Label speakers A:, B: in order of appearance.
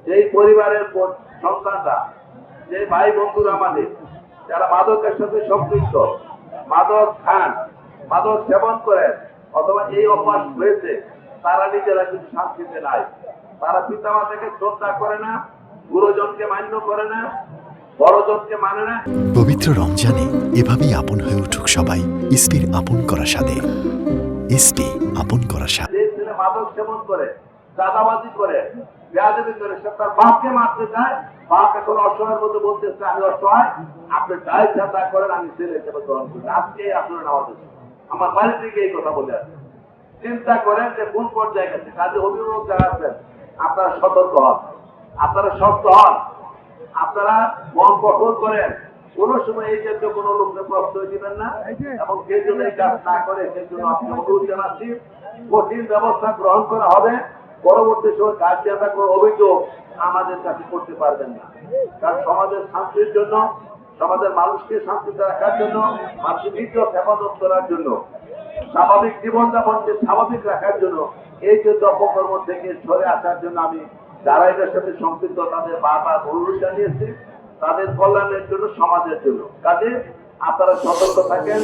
A: সেই পরিবারের সন্তানরা, যে ভাই বন্ধুরা আমাদের যারা মাদকের সাথে সম্পৃক্ত, মাদক খান, মাদক সেবন করেন অথবা এই অভ্যাস হয়েছে, তারা নিজেরা কিন্তু শান্তিতে নাই। তারা পিতামাতাকে শ্রদ্ধা করে না, গুরুজনকে মান্য করে না, বড়জনকে মানে না।
B: পবিত্র রমজানে এভাবেই আপন হয়ে উঠুক সবাই ইসপির আপন করা স্বাদে। ইসপি আপন করা স্বাদ।
A: যে ছেলে মাদক সেবন করে, চাঁদাবাজি করে, বেয়াদবি করে, সে তার বাপকে মারতে চায়, বাপ এখন অসহায়ের মধ্যে বলতেছে আমি অসহায়, আপনি যাই চিন্তা করেন, আমি ছেলে হিসেবে গ্রহণ করি। আজকে আপনার নামাজ আমার বাড়ি থেকে এই কথা বলে আছে। চিন্তা করেন যে কোন পর্যায়ে গেছে। কাজে অভিভাবক যারা আছেন, আপনারা সতর্ক হন, আপনারা শক্ত হন, আপনারা মন কঠোর করেন। কোন সময় এই জাতীয় কোন লোককে প্রশ্রয় দিবেন না, এবং যে জন্য এই কাজ না করে সেই জন্য আপনি অনুরোধ জানাচ্ছি, কঠিন ব্যবস্থা গ্রহণ করা হবে। পরবর্তী সময় কার্যকর কোনো অভিযোগ আমাদের কাছে করতে পারবেন না। কারণ সমাজের শান্তির জন্য, সমাজের মানুষকে শান্তিতে রাখার জন্য, মাতৃবীর্য হেফাজত করার জন্য, স্বাভাবিক জীবনযাপনকে স্বাভাবিক রাখার জন্য, এই যে অপকর্ম থেকে সরে আসার জন্য আমি যারা এদের সাথে সম্পৃক্ত তাদের বারবার অনুরোধ জানিয়েছি, তাদের কল্যাণের জন্য, সমাজের জন্য। কাজে আপনারা সতর্ক থাকেন।